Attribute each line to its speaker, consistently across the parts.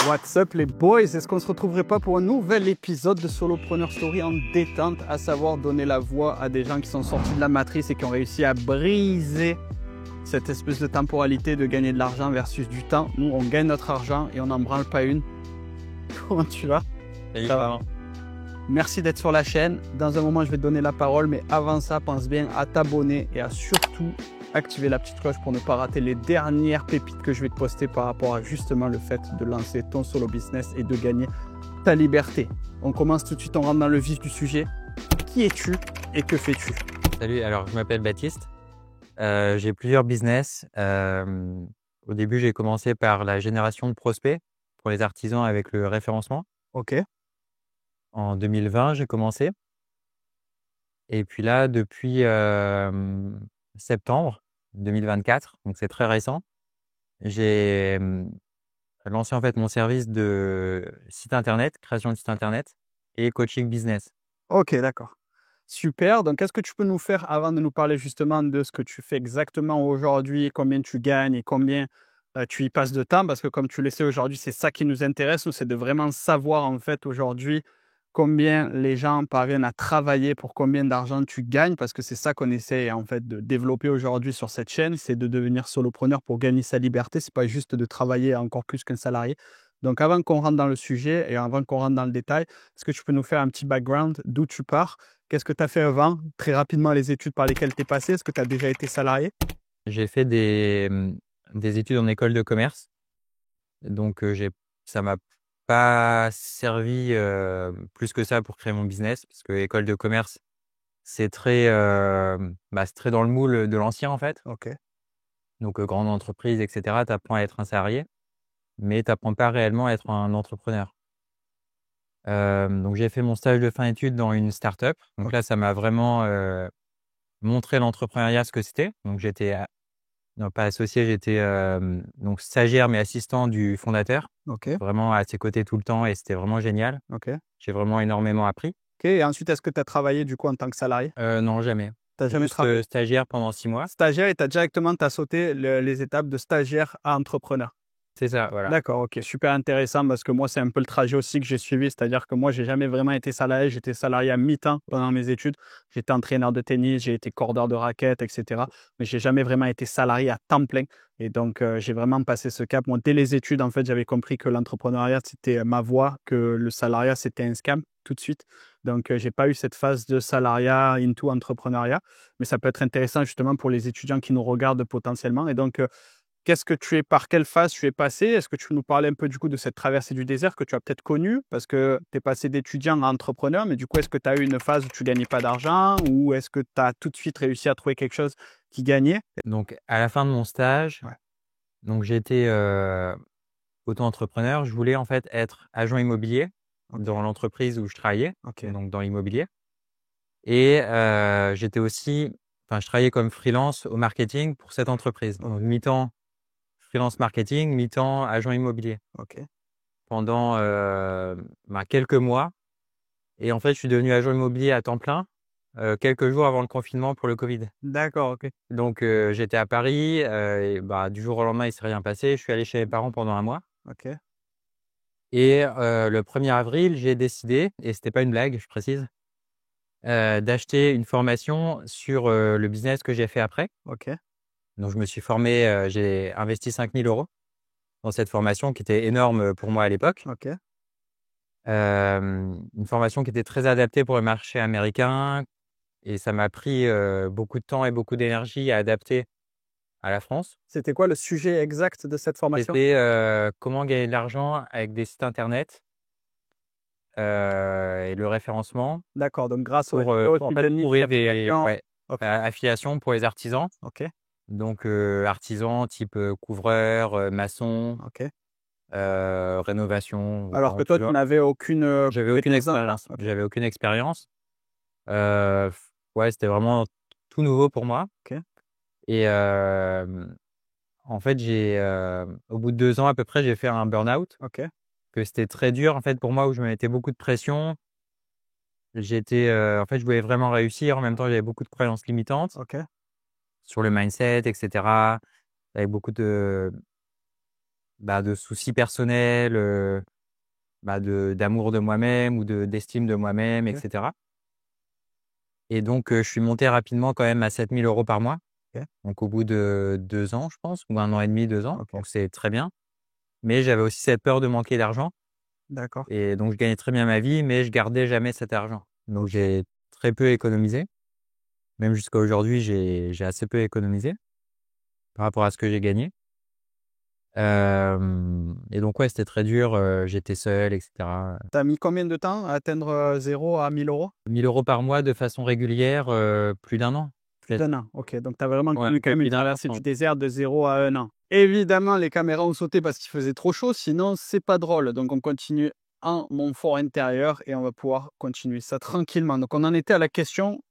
Speaker 1: What's up les boys? Est-ce qu'on se retrouverait pas pour un nouvel épisode de Solopreneur Story en détente, à savoir donner la voix à des gens qui sont sortis de la matrice et qui ont réussi à briser cette espèce de temporalité de gagner de l'argent versus du temps. Nous, on gagne notre argent et on n'en branle pas une. Comment tu vas?
Speaker 2: Salut, ça va.
Speaker 1: Merci d'être sur la chaîne. Dans un moment, je vais te donner la parole, mais avant ça, pense bien à t'abonner et à surtout activer la petite cloche pour ne pas rater les dernières pépites que je vais te poster par rapport à justement le fait de lancer ton solo business et de gagner ta liberté. On commence tout de suite, on rentre dans le vif du sujet. Qui es-tu et que fais-tu?
Speaker 2: Salut, alors je m'appelle Baptiste. J'ai plusieurs business. Au début, j'ai commencé par la génération de prospects pour les artisans avec le référencement.
Speaker 1: Ok.
Speaker 2: En 2020, j'ai commencé. Et puis là, depuis septembre 2024, donc c'est très récent, j'ai lancé en fait mon service de site internet, création de site internet et coaching business.
Speaker 1: Ok, d'accord. Super. Donc, qu'est-ce que tu peux nous faire avant de nous parler justement de ce que tu fais exactement aujourd'hui, combien tu gagnes et combien tu y passes de temps? Parce que comme tu le sais aujourd'hui, c'est ça qui nous intéresse, nous, c'est de vraiment savoir en fait aujourd'hui combien les gens parviennent à travailler pour combien d'argent tu gagnes, parce que c'est ça qu'on essaie en fait de développer aujourd'hui sur cette chaîne, c'est de devenir solopreneur pour gagner sa liberté. C'est pas juste de travailler encore plus qu'un salarié. Donc, avant qu'on rentre dans le sujet et avant qu'on rentre dans le détail, est-ce que tu peux nous faire un petit background d'où tu pars? Qu'est-ce que tu as fait avant? Très rapidement, les études par lesquelles tu es passé. Est-ce que tu as déjà été salarié?
Speaker 2: J'ai fait des études en école de commerce. Donc, ça m'a pas servi plus que ça pour créer mon business, parce que école de commerce, c'est c'est très dans le moule de l'ancien en fait.
Speaker 1: Ok.
Speaker 2: Donc, grande entreprise, etc. Tu apprends à être un salarié, mais tu n'apprends pas réellement à être un entrepreneur. Donc, j'ai fait mon stage de fin d'études dans une start-up. Donc là, ça m'a vraiment montré l'entrepreneuriat, ce que c'était. Donc, non, pas associé, j'étais donc stagiaire mais assistant du fondateur,
Speaker 1: Ok.
Speaker 2: vraiment à ses côtés tout le temps et c'était vraiment génial.
Speaker 1: Ok.
Speaker 2: J'ai vraiment énormément appris.
Speaker 1: Ok. Et ensuite, est-ce que tu as travaillé du coup en tant que salarié?
Speaker 2: Non, jamais.
Speaker 1: Tu n'as jamais
Speaker 2: Juste
Speaker 1: travaillé
Speaker 2: stagiaire pendant 6 mois.
Speaker 1: stagiaire et tu as directement t'as sauté les étapes de stagiaire à entrepreneur.
Speaker 2: C'est ça, voilà.
Speaker 1: D'accord, ok, super intéressant parce que moi, c'est un peu le trajet aussi que j'ai suivi, c'est-à-dire que moi, j'ai jamais vraiment été salarié, j'étais salarié à mi-temps pendant mes études, j'étais entraîneur de tennis, j'ai été cordeur de raquettes, etc. Mais j'ai jamais vraiment été salarié à temps plein. Et donc, j'ai vraiment passé ce cap. Moi, dès les études, en fait, j'avais compris que l'entrepreneuriat, c'était ma voie, que le salariat, c'était un scam tout de suite. Donc, j'ai pas eu cette phase de salariat into entrepreneuriat, mais ça peut être intéressant justement pour les étudiants qui nous regardent potentiellement. Et donc, par quelle phase tu es passé? Est-ce que tu peux nous parler un peu du coup de cette traversée du désert que tu as peut-être connue? Parce que tu es passé d'étudiant à entrepreneur, mais du coup, est-ce que tu as eu une phase où tu gagnais pas d'argent ou est-ce que tu as tout de suite réussi à trouver quelque chose qui gagnait?
Speaker 2: Donc, à la fin de mon stage,
Speaker 1: Ouais.
Speaker 2: donc j'étais auto-entrepreneur. Je voulais en fait être agent immobilier
Speaker 1: Ok.
Speaker 2: dans l'entreprise où je travaillais,
Speaker 1: Ok.
Speaker 2: donc dans l'immobilier. Et j'étais aussi, je travaillais comme freelance au marketing pour cette entreprise. Donc, mi-temps freelance marketing, mi-temps agent immobilier
Speaker 1: Ok.
Speaker 2: pendant quelques mois. Et en fait, je suis devenu agent immobilier à temps plein quelques jours avant le confinement pour le Covid.
Speaker 1: D'accord, ok.
Speaker 2: Donc, j'étais à Paris et du jour au lendemain, il ne s'est rien passé. Je suis allé chez mes parents pendant un mois.
Speaker 1: Ok.
Speaker 2: Et le 1er avril, j'ai décidé, et ce n'était pas une blague, je précise, d'acheter une formation sur le business que j'ai fait après.
Speaker 1: Ok.
Speaker 2: Donc, je me suis formé, j'ai investi 5 000 € dans cette formation qui était énorme pour moi à l'époque.
Speaker 1: Ok.
Speaker 2: Une formation qui était très adaptée pour le marché américain et ça m'a pris beaucoup de temps et beaucoup d'énergie à adapter à la France.
Speaker 1: C'était quoi le sujet exact de cette formation?
Speaker 2: C'était comment gagner de l'argent avec des sites internet et le référencement
Speaker 1: D'accord, donc grâce au
Speaker 2: pour
Speaker 1: SEO,
Speaker 2: en
Speaker 1: tu
Speaker 2: fait
Speaker 1: donnes
Speaker 2: trouver des
Speaker 1: l'affiliation. Ok.
Speaker 2: affiliations pour les artisans.
Speaker 1: Ok.
Speaker 2: Donc artisans type couvreur, maçon,
Speaker 1: Ok.
Speaker 2: rénovation,
Speaker 1: Alors que
Speaker 2: tu
Speaker 1: toi, tu
Speaker 2: vois.
Speaker 1: n'avais aucune
Speaker 2: J'avais aucune
Speaker 1: compétence dans ça.
Speaker 2: expérience.
Speaker 1: Ok.
Speaker 2: J'avais aucune expérience. Ouais, c'était vraiment tout nouveau pour moi.
Speaker 1: Ok.
Speaker 2: Et en fait, au bout de 2 ans à peu près, j'ai fait un burn-out.
Speaker 1: Ok.
Speaker 2: Que c'était très dur en fait pour moi, où je me mettais beaucoup de pression. En fait, je voulais vraiment réussir. En même temps, j'avais beaucoup de croyances limitantes
Speaker 1: Ok.
Speaker 2: sur le mindset, etc. Avec beaucoup de de soucis personnels, d'amour de moi-même ou d'estime de moi-même,
Speaker 1: Ok.
Speaker 2: etc. Et donc, je suis monté rapidement quand même à 7 000 € par mois.
Speaker 1: Ok.
Speaker 2: Donc, au bout de 2 ans, je pense, ou 1 an et demi, 2 ans.
Speaker 1: Ok.
Speaker 2: Donc, c'est très bien. Mais j'avais aussi cette peur de manquer d'argent.
Speaker 1: D'accord.
Speaker 2: Et donc, je gagnais très bien ma vie, mais je gardais jamais cet argent. Donc,
Speaker 1: Ok.
Speaker 2: j'ai très peu économisé. Même jusqu'à aujourd'hui, j'ai assez peu économisé par rapport à ce que j'ai gagné. Et donc, ouais, c'était très dur. J'étais seul, etc.
Speaker 1: T'as mis combien de temps à atteindre 0 à 1 000 euros?
Speaker 2: 1 000 € par mois de façon régulière, plus d'un an.
Speaker 1: Plus d'un an. Ok. Donc, tu as vraiment
Speaker 2: Ouais,
Speaker 1: connu quand même
Speaker 2: plus
Speaker 1: une
Speaker 2: d'un an.
Speaker 1: traversée du désert de 0 à 1 an. Évidemment, les caméras ont sauté parce qu'il faisait trop chaud. Sinon, c'est pas drôle. Donc, on continue en mon fort intérieur et on va pouvoir continuer ça tranquillement. Donc, on en était à la question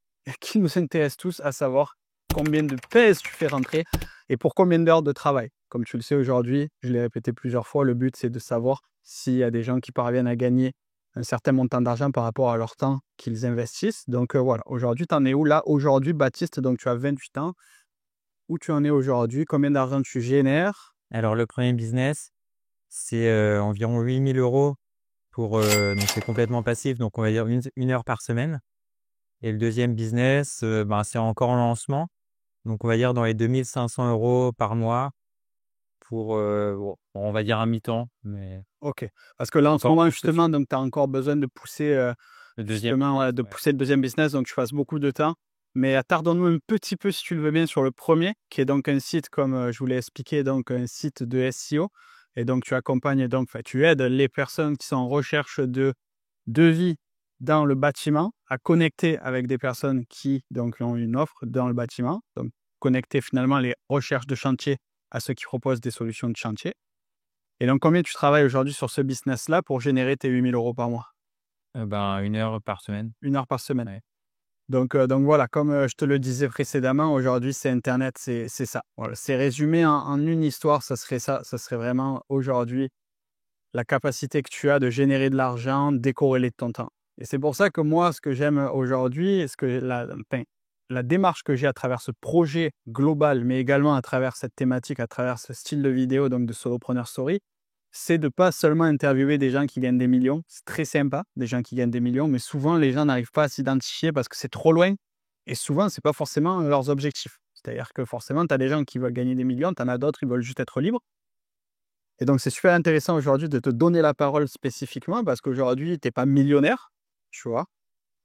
Speaker 1: qui nous intéresse tous, à savoir combien de pèses tu fais rentrer et pour combien d'heures de travail. Comme tu le sais aujourd'hui, je l'ai répété plusieurs fois, le but c'est de savoir s'il y a des gens qui parviennent à gagner un certain montant d'argent par rapport à leur temps qu'ils investissent. Donc voilà, aujourd'hui, tu en es où là? Aujourd'hui, Baptiste, donc tu as 28 ans. Où tu en es aujourd'hui? Combien d'argent tu génères?
Speaker 2: Alors, le premier business, c'est environ 8 000 € pour, donc c'est complètement passif, donc on va dire une heure par semaine. Et le deuxième business, c'est encore en lancement, donc on va dire dans les 2 500 € par mois pour, bon, on va dire un mi-temps, mais
Speaker 1: Ok. Parce que là, en ce
Speaker 2: encore
Speaker 1: moment,
Speaker 2: plus
Speaker 1: justement, donc tu as encore besoin de pousser,
Speaker 2: le deuxième.
Speaker 1: justement, voilà, de
Speaker 2: Ouais.
Speaker 1: pousser le deuxième business, donc tu passes beaucoup de temps. Mais tardons-nous un petit peu, si tu le veux bien, sur le premier, qui est donc un site, comme je vous l'ai expliqué, donc un site de SEO. Et donc, tu accompagnes, donc, enfin, tu aides les personnes qui sont en recherche de devis dans le bâtiment à connecter avec des personnes qui donc ont une offre dans le bâtiment. Donc, connecter finalement les recherches de chantier à ceux qui proposent des solutions de chantier. Et donc, combien tu travailles aujourd'hui sur ce business-là pour générer tes 8 000 € par mois?
Speaker 2: 1 heure par semaine.
Speaker 1: 1 heure par semaine.
Speaker 2: Ouais.
Speaker 1: Donc voilà, comme je te le disais précédemment, aujourd'hui, c'est Internet, c'est ça. Voilà, c'est résumé en une histoire, ça serait ça. Ça serait vraiment aujourd'hui la capacité que tu as de générer de l'argent décorrélé de ton temps. Et c'est pour ça que moi, ce que j'aime aujourd'hui, et la démarche que j'ai à travers ce projet global, mais également à travers cette thématique, à travers ce style de vidéo, donc de Solopreneur Story, c'est de pas seulement interviewer des gens qui gagnent des millions. C'est très sympa, des gens qui gagnent des millions, mais souvent, les gens n'arrivent pas à s'identifier parce que c'est trop loin. Et souvent, c'est pas forcément leurs objectifs. C'est-à-dire que forcément, tu as des gens qui veulent gagner des millions, tu en as d'autres, ils veulent juste être libres. Et donc, c'est super intéressant aujourd'hui de te donner la parole spécifiquement parce qu'aujourd'hui, tu n'es pas millionnaire, tu vois.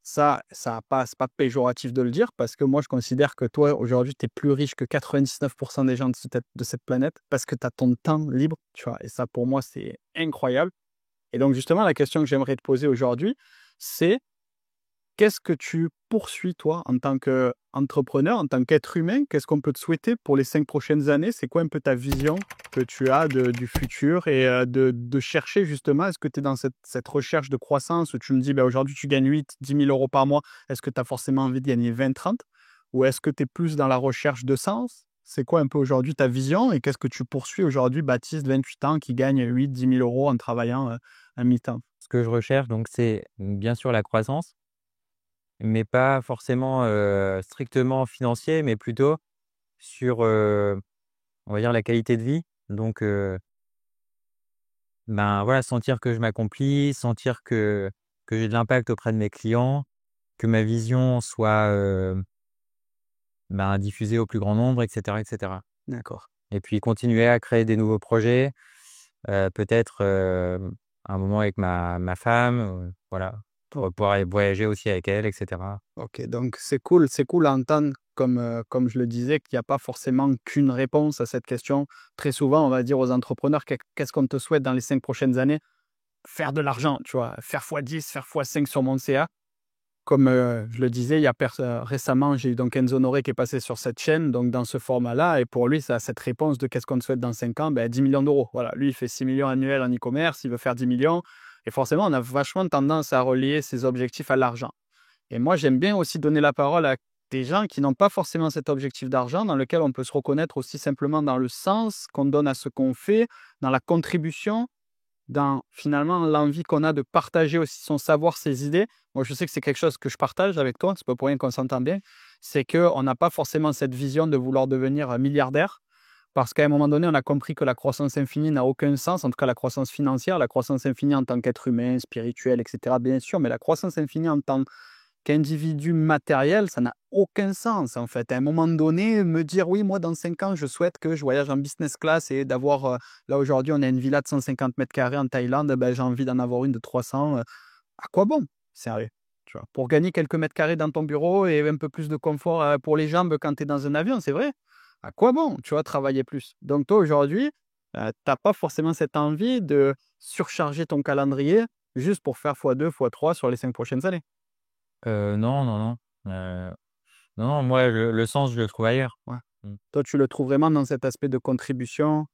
Speaker 1: Ça c'est pas péjoratif de le dire parce que moi, je considère que toi, aujourd'hui, tu es plus riche que 99% des gens de cette planète parce que tu as ton temps libre, tu vois. Et ça, pour moi, c'est incroyable. Et donc, justement, la question que j'aimerais te poser aujourd'hui, c'est qu'est-ce que tu poursuis, toi, en tant qu'entrepreneur, en tant qu'être humain? Qu'est-ce qu'on peut te souhaiter pour les 5 prochaines années? C'est quoi un peu ta vision que tu as du futur et de chercher justement? Est-ce que tu es dans cette recherche de croissance où tu me dis, ben, aujourd'hui, tu gagnes 8 000 à 10 000 € par mois. Est-ce que tu as forcément envie de gagner 20, 30? Ou est-ce que tu es plus dans la recherche de sens? C'est quoi un peu aujourd'hui ta vision et qu'est-ce que tu poursuis aujourd'hui, Baptiste, 28 ans, qui gagne 8 000 à 10 000 € en travaillant à mi-temps?
Speaker 2: Ce que je recherche, donc, c'est bien sûr la croissance, mais pas forcément, strictement financier, mais plutôt sur, on va dire la qualité de vie. Donc, voilà, sentir que je m'accomplis, sentir que j'ai de l'impact auprès de mes clients, que ma vision soit, diffusée au plus grand nombre, et cetera, et cetera.
Speaker 1: D'accord.
Speaker 2: Et puis continuer à créer des nouveaux projets, peut-être, un moment avec ma femme, voilà, pour pouvoir aller voyager aussi avec elle, et cetera.
Speaker 1: OK, donc c'est cool à entendre comme je le disais, qu'il y a pas forcément qu'une réponse à cette question. Très souvent, on va dire aux entrepreneurs: Qu'est-ce qu'on te souhaite dans les 5 prochaines années?» Faire de l'argent, tu vois? Faire fois 10, faire fois 5 sur mon CA. Comme, je le disais, il y a récemment, j'ai eu donc Enzo Honoré qui est passé sur cette chaîne, donc dans ce format-là et pour lui, ça a cette réponse de: «Qu'est-ce qu'on te souhaite dans 5 ans?» 10 millions d'euros. Voilà, lui, il fait 6 millions annuels en e-commerce, il veut faire 10 millions et forcément, on a vachement tendance à relier ses objectifs à l'argent. Et moi, j'aime bien aussi donner la parole à des gens qui n'ont pas forcément cet objectif d'argent, dans lequel on peut se reconnaître aussi simplement dans le sens qu'on donne à ce qu'on fait, dans la contribution, dans finalement l'envie qu'on a de partager aussi son savoir, ses idées. Moi, je sais que c'est quelque chose que je partage avec toi, c'est pas pour rien qu'on s'entend bien, c'est qu'on n'a pas forcément cette vision de vouloir devenir milliardaire Parce qu'à un moment donné, on a compris que la croissance infinie n'a aucun sens, en tout cas la croissance financière, la croissance infinie en tant qu'être humain, spirituel, etc., bien sûr, mais la croissance infinie en tant qu'individu matériel, ça n'a aucun sens, en fait. À un moment donné, me dire, oui, moi, dans 5 ans, je souhaite que je voyage en business class et d'avoir, là, aujourd'hui, on a une villa de 150 mètres carrés en Thaïlande, ben, j'ai envie d'en avoir une de 300. À quoi bon? Sérieux. Tu vois, pour gagner quelques mètres carrés dans ton bureau et un peu plus de confort pour les jambes quand tu es dans un avion, c'est vrai. À quoi bon, tu vois, travailler plus? Donc toi, aujourd'hui, tu n'as pas forcément cette envie de surcharger ton calendrier juste pour faire x2, x3 sur les 5 prochaines années.
Speaker 2: Non, non, non. Non, non, moi, le sens, je le trouve ailleurs.
Speaker 1: Ouais.
Speaker 2: Mmh.
Speaker 1: Toi, tu le trouves vraiment dans cet aspect de contribution.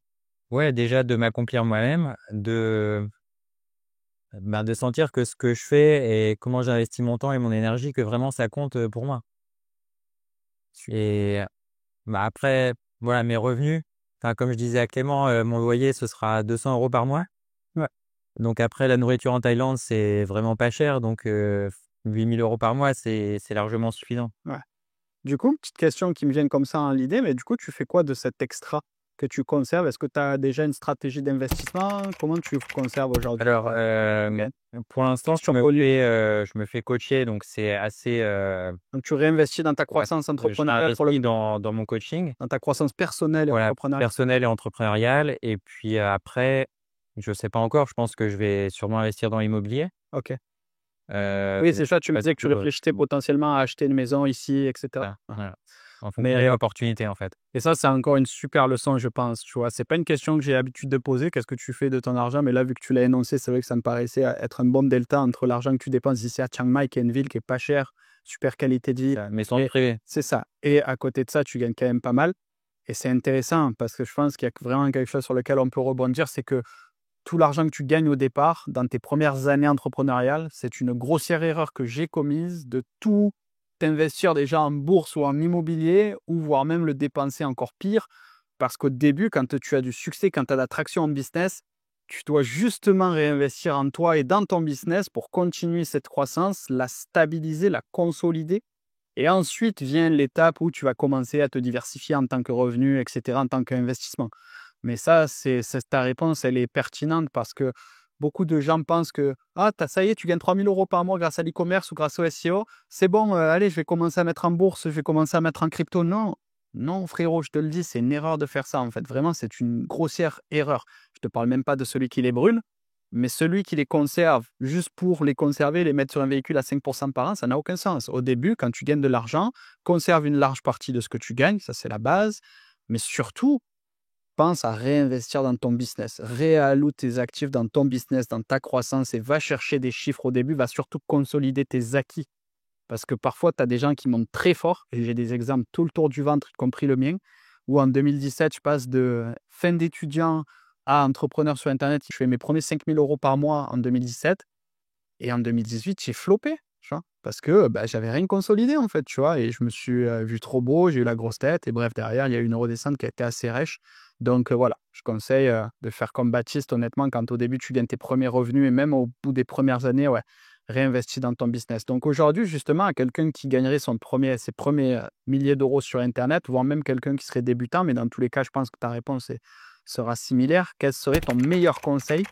Speaker 2: Ouais, déjà de m'accomplir moi-même, de sentir que ce que je fais et comment j'investis mon temps et mon énergie, que vraiment ça compte, pour moi. Et après, voilà, mes revenus, enfin, comme je disais à Clément, mon loyer, ce sera 200 € par mois.
Speaker 1: Ouais,
Speaker 2: Donc après, la nourriture en Thaïlande, c'est vraiment pas cher, donc 8 000 € par mois, c'est largement suffisant.
Speaker 1: ouais. Du coup, petite question qui me vient comme ça en l'idée, mais du coup, tu fais quoi de cet extra que tu conserves? Est-ce que tu as déjà une stratégie d'investissement? Comment tu conserves aujourd'hui?
Speaker 2: Alors,
Speaker 1: Ok.
Speaker 2: pour l'instant,
Speaker 1: Tu relis.
Speaker 2: je me fais coacher, donc c'est assez,
Speaker 1: Donc, tu réinvestis dans ta
Speaker 2: ouais,
Speaker 1: croissance entrepreneuriale pour
Speaker 2: j'investis dans mon coaching,
Speaker 1: dans ta croissance personnelle et
Speaker 2: voilà,
Speaker 1: entrepreneuriale.
Speaker 2: personnel et entrepreneurial. Et puis après, je sais pas encore, je pense que je vais sûrement investir dans l'immobilier.
Speaker 1: OK.
Speaker 2: Heu,
Speaker 1: Oui, c'est ça, tu me
Speaker 2: Parce
Speaker 1: disais que tu
Speaker 2: que
Speaker 1: réfléchissais potentiellement à acheter une maison ici, et cetera.
Speaker 2: voilà,
Speaker 1: Ouais.
Speaker 2: voilà, en fonction
Speaker 1: Mais
Speaker 2: des opportunités, en fait.
Speaker 1: et ça, c'est encore une super leçon, je pense, tu vois? C'est pas une question que j'ai l'habitude de poser: «Qu'est-ce que tu fais de ton argent?» mais là, vu que tu l'as énoncé, c'est vrai que ça me paraissait, être un bon delta entre l'argent que tu dépenses ici à Chiang Mai, qui est une ville qui est pas chère, super qualité de vie
Speaker 2: Ça, mais sans vie
Speaker 1: et
Speaker 2: privée.
Speaker 1: c'est ça et à côté de ça, tu gagnes quand même pas mal et c'est intéressant parce que je pense qu'il y a vraiment quelque chose sur lequel on peut rebondir, c'est que tout l'argent que tu gagnes au départ, dans tes premières années entrepreneuriales, c'est une grossière erreur que j'ai commise de tout investir déjà en bourse ou en immobilier ou voire même le dépenser encore pire. Parce qu'au début, quand tu as du succès, quand tu as de la traction en business, tu dois justement réinvestir en toi et dans ton business pour continuer cette croissance, la stabiliser, la consolider. Et ensuite vient l'étape où tu vas commencer à te diversifier en tant que revenu, etc., en tant qu'investissement. Mais ça, ta réponse, elle est pertinente parce que beaucoup de gens pensent que ah, ça y est, tu gagnes 3 000 € par mois grâce à l'e-commerce ou grâce au SEO. C'est bon, allez, je vais commencer à mettre en bourse, je vais commencer à mettre en crypto. Non, non, frérot, je te le dis, c'est une erreur de faire ça. En fait, vraiment, c'est une grossière erreur. Je te parle même pas de celui qui les brûle, mais celui qui les conserve juste pour les conserver, les mettre sur un véhicule à 5% par an, ça n'a aucun sens. Au début, quand tu gagnes de l'argent, conserve une large partie de ce que tu gagnes, ça c'est la base. Mais surtout, pense à réinvestir dans ton business. Réalloue tes actifs dans ton business, dans ta croissance et va chercher des chiffres au début. Va surtout consolider tes acquis. Parce que parfois, tu as des gens qui montent très fort, et j'ai des exemples tout le tour du ventre, y compris le mien, où en 2017, je passe de fin d'étudiant à entrepreneur sur Internet. Je fais mes premiers 5 000 € par mois en 2017. Et en 2018, j'ai floppé, tu vois, parce que bah, j'avais rien consolidé, en fait, tu vois, et je me suis vu trop beau, j'ai eu la grosse tête, et bref, derrière, il y a eu une redescente qui a été assez rêche. Donc voilà, je conseille de faire comme Baptiste, honnêtement, quand au début, tu gagnes tes premiers revenus, et même au bout des premières années, ouais, réinvestis dans ton business. Donc aujourd'hui, justement, à quelqu'un qui gagnerait ses premiers milliers d'euros sur Internet, voire même quelqu'un qui serait débutant, mais dans tous les cas, je pense que ta réponse sera similaire, quel serait ton meilleur conseil,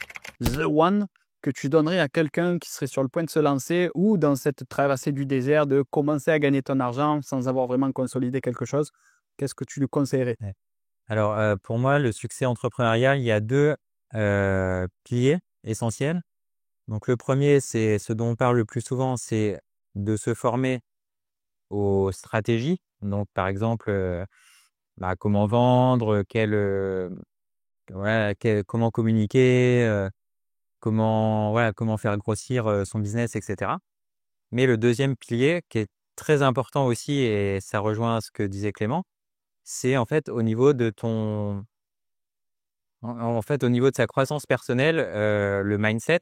Speaker 1: the one, que tu donnerais à quelqu'un qui serait sur le point de se lancer ou dans cette traversée du désert de commencer à gagner ton argent sans avoir vraiment consolidé quelque chose? Qu'est-ce que tu lui conseillerais?
Speaker 2: Ouais. Alors, pour moi, le succès entrepreneurial, il y a 2 piliers essentiels. Donc le premier, c'est ce dont on parle le plus souvent, c'est de se former aux stratégies. Donc par exemple, comment vendre, comment communiquer, comment faire grossir, son business, et cetera. Mais le deuxième pilier qui est très important aussi, et ça rejoint ce que disait Clément, c'est en fait au niveau de ton en fait au niveau de sa croissance personnelle, le mindset.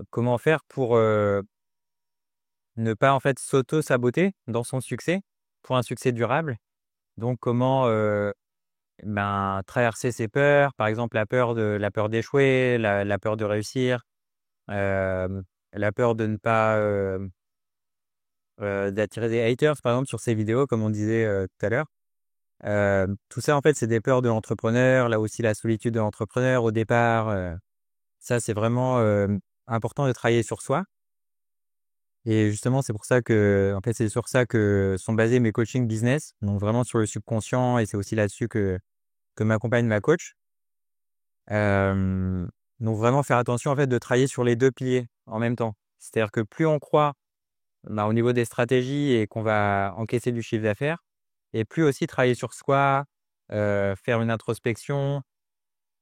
Speaker 2: Comment faire pour, ne pas en fait s'auto-saboter dans son succès, pour un succès durable. Donc comment, traverser ses peurs, par exemple la peur d'échouer, la peur de réussir, la peur de ne pas, d'attirer des haters par exemple sur ses vidéos comme on disait, tout à l'heure. Tout ça, en fait, c'est des peurs de l'entrepreneur, là aussi la solitude de l'entrepreneur au départ. Ça, c'est vraiment important de travailler sur soi. Et justement, c'est pour ça que, en fait, c'est sur ça que sont basés mes coachings business, donc vraiment sur le subconscient, et c'est aussi là-dessus que m'accompagne ma coach. Euh, donc vraiment faire attention, en fait, de travailler sur les deux piliers en même temps. C'est-à-dire que plus on croit au niveau des stratégies et qu'on va encaisser du chiffre d'affaires, et plus aussi travailler sur soi, faire une introspection,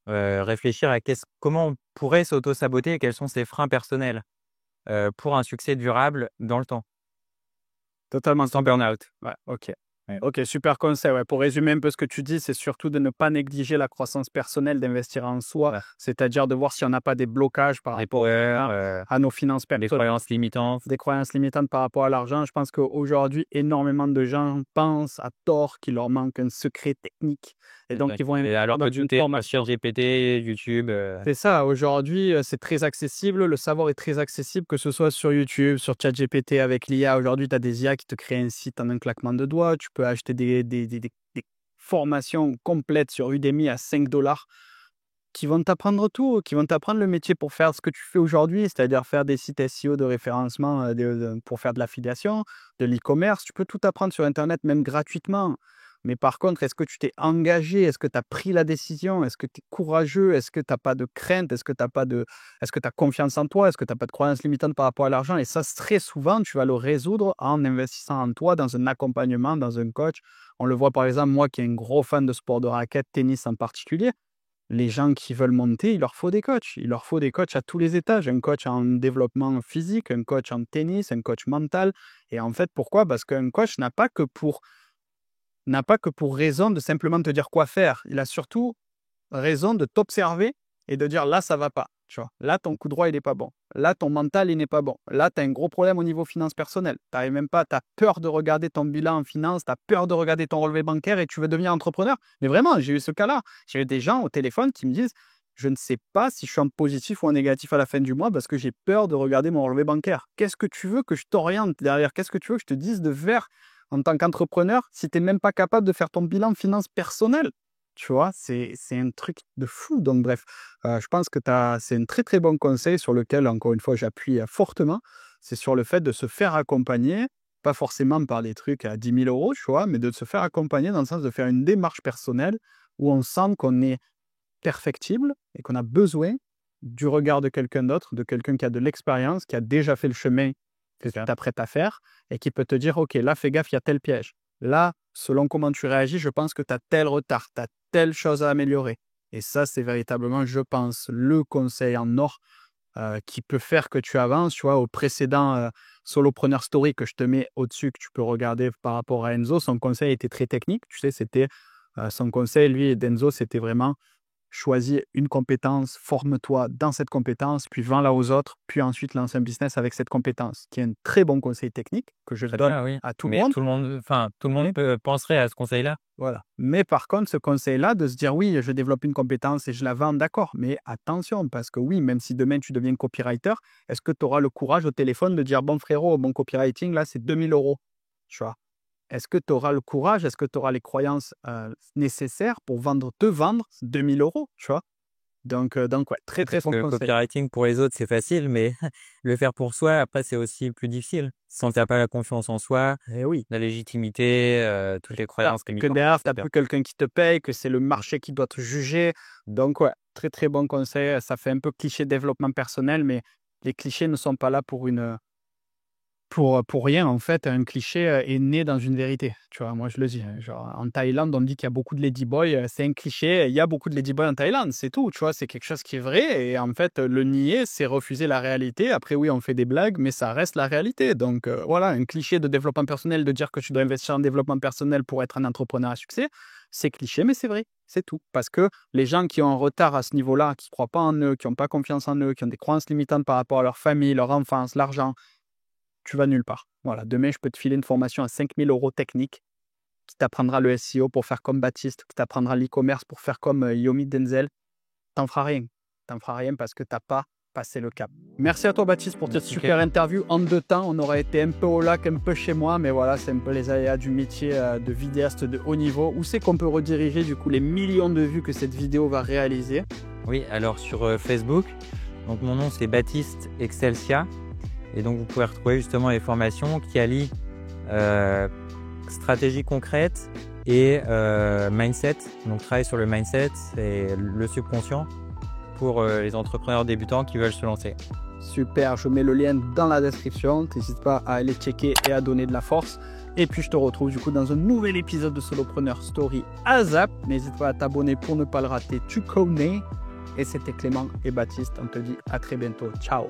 Speaker 2: réfléchir à comment on pourrait s'auto-saboter et quels sont ses freins personnels pour un succès durable dans le temps,
Speaker 1: Totalement.
Speaker 2: sans burn-out.
Speaker 1: Ouais, ok. Ouais, ok, super conseil. Ouais. Pour résumer un peu ce que tu dis, c'est surtout de ne pas négliger la croissance personnelle, d'investir en soi,
Speaker 2: Ouais.
Speaker 1: c'est-à-dire de voir s'il n'y en a pas des blocages par
Speaker 2: Des
Speaker 1: rapport
Speaker 2: peurs,
Speaker 1: à nos finances
Speaker 2: des
Speaker 1: personnelles,
Speaker 2: croyances limitantes.
Speaker 1: des croyances limitantes par rapport à l'argent. Je pense qu'aujourd'hui, énormément de gens pensent à tort qu'il leur manque un secret technique et donc ils vont
Speaker 2: Et
Speaker 1: investir
Speaker 2: alors
Speaker 1: dans
Speaker 2: que
Speaker 1: une
Speaker 2: tout est
Speaker 1: formation.
Speaker 2: sur GPT, YouTube.
Speaker 1: C'est ça, aujourd'hui, c'est très accessible. Le savoir est très accessible, que ce soit sur YouTube, sur ChatGPT avec l'IA. Aujourd'hui, tu as des IA qui te créent un site en un claquement de doigts. Tu peux acheter des formations complètes sur Udemy à 5 $ qui vont t'apprendre tout, qui vont t'apprendre le métier pour faire ce que tu fais aujourd'hui, c'est-à-dire faire des sites SEO de référencement pour faire de l'affiliation, de l'e-commerce. Tu peux tout apprendre sur Internet, même gratuitement. Mais par contre, est-ce que tu t'es engagé? Est-ce que tu as pris la décision? Est-ce que tu es courageux? Est-ce que tu n'as pas de crainte? Est-ce que tu as confiance en toi? Est-ce que tu n'as pas de croyances limitantes par rapport à l'argent? Et ça, très souvent, tu vas le résoudre en investissant en toi, dans un accompagnement, dans un coach. On le voit par exemple, moi qui est un gros fan de sport de raquette, tennis en particulier. Les gens qui veulent monter, il leur faut des coachs. Il leur faut des coachs à tous les étages. Un coach en développement physique, un coach en tennis, un coach mental. Et en fait, pourquoi? Parce qu'un coach n'a pas que pour raison de simplement te dire quoi faire. Il a surtout raison de t'observer et de dire là, ça va pas. Tu vois. Là, ton coup droit, il n'est pas bon. Là, ton mental, il n'est pas bon. Là, tu as un gros problème au niveau finances personnelles. Tu n'arrives même pas, tu as peur de regarder ton bilan en finance, tu as peur de regarder ton relevé bancaire et tu veux devenir entrepreneur. Mais vraiment, j'ai eu ce cas-là. J'ai eu des gens au téléphone qui me disent je ne sais pas si je suis en positif ou en négatif à la fin du mois parce que j'ai peur de regarder mon relevé bancaire. Qu'est-ce que tu veux que je t'oriente derrière? Qu'est-ce que tu veux que je te dise de faire en tant qu'entrepreneur si tu n'es même pas capable de faire ton bilan finance personnel? Tu vois, c'est un truc de fou. Donc bref, je pense que c'est un très, très bon conseil sur lequel, encore une fois, j'appuie fortement. C'est sur le fait de se faire accompagner, pas forcément par des trucs à 10 000 €, tu vois, mais de se faire accompagner dans le sens de faire une démarche personnelle où on sent qu'on est perfectible et qu'on a besoin du regard de quelqu'un d'autre, de quelqu'un qui a de l'expérience, qui a déjà fait le chemin que tu t'apprêtes à faire et qui peut te dire, OK, là, fais gaffe, il y a tel piège. Là, selon comment tu réagis, je pense que tu as tel retard, tu as telle chose à améliorer. Et ça, c'est véritablement, je pense, le conseil en or qui peut faire que tu avances. Tu vois, au précédent Solopreneur Story que je te mets au-dessus, que tu peux regarder par rapport à Enzo, son conseil était très technique. Tu sais, c'était son conseil, lui, d'Enzo, c'était vraiment choisis une compétence, forme-toi dans cette compétence, puis vends-la aux autres, puis ensuite lance un business avec cette compétence, qui est un très bon conseil technique que je
Speaker 2: Très
Speaker 1: donne
Speaker 2: bien, oui.
Speaker 1: à tout le
Speaker 2: Mais
Speaker 1: monde.
Speaker 2: tout le monde
Speaker 1: Mais
Speaker 2: penserait à ce conseil-là.
Speaker 1: voilà. Mais par contre, ce conseil-là, de se dire oui, je développe une compétence et je la vends, d'accord. Mais attention, parce que oui, même si demain tu deviens copywriter, est-ce que tu auras le courage au téléphone de dire bon frérot, mon copywriting, là, c'est 2 000 €. Tu vois. Est-ce que tu auras le courage, est-ce que tu auras les croyances nécessaires pour te vendre 2 000 €, tu vois? Donc ouais, très, très
Speaker 2: Parce
Speaker 1: bon
Speaker 2: que le
Speaker 1: conseil.
Speaker 2: copywriting pour les autres, c'est facile, mais le faire pour soi, après, c'est aussi plus difficile. Si tu n'as pas la confiance en soi,
Speaker 1: Eh oui,
Speaker 2: la légitimité, toutes les
Speaker 1: ça,
Speaker 2: croyances
Speaker 1: que
Speaker 2: limitantes,
Speaker 1: derrière, tu n'as
Speaker 2: etc.
Speaker 1: plus quelqu'un qui te paye, que c'est le marché qui doit te juger. Donc ouais, très, très bon conseil. Ça fait un peu cliché développement personnel, mais les clichés ne sont pas là pour rien. En fait, un cliché est né dans une vérité. Tu vois, moi, je le dis. Genre, en Thaïlande, on dit qu'il y a beaucoup de ladyboys. C'est un cliché. Il y a beaucoup de ladyboys en Thaïlande. C'est tout. Tu vois, c'est quelque chose qui est vrai. Et en fait, le nier, c'est refuser la réalité. Après, oui, on fait des blagues, mais ça reste la réalité. Donc, voilà, un cliché de développement personnel, de dire que tu dois investir en développement personnel pour être un entrepreneur à succès, c'est cliché, mais c'est vrai. C'est tout. Parce que les gens qui ont un retard à ce niveau-là, qui ne croient pas en eux, qui n'ont pas confiance en eux, qui ont des croyances limitantes par rapport à leur famille, leur enfance, l'argent, tu vas nulle part. Voilà, demain, je peux te filer une formation à 5 000 € technique qui t'apprendra le SEO pour faire comme Baptiste, qui t'apprendra l'e-commerce pour faire comme Yomi Denzel. T'en feras rien. T'en feras rien parce que tu n'as pas passer le cap. Merci à toi Baptiste pour cette
Speaker 2: Merci,
Speaker 1: super interview. En 2 temps, on aurait été un peu au lac, un peu chez moi, mais voilà, c'est un peu les aléas du métier de vidéaste de haut niveau. Où c'est qu'on peut rediriger du coup les millions de vues que cette vidéo va réaliser?
Speaker 2: Oui, alors sur Facebook, donc mon nom c'est Baptiste Excelsia. Et donc vous pouvez retrouver justement les formations qui allient stratégie concrète et mindset. Donc travail sur le mindset et le subconscient pour les entrepreneurs débutants qui veulent se lancer.
Speaker 1: Super, je mets le lien dans la description. N'hésite pas à aller checker et à donner de la force. Et puis je te retrouve du coup dans un nouvel épisode de Solopreneur Story ASAP. N'hésite pas à t'abonner pour ne pas le rater. Tu connais. Et c'était Clément et Baptiste. On te dit à très bientôt. Ciao.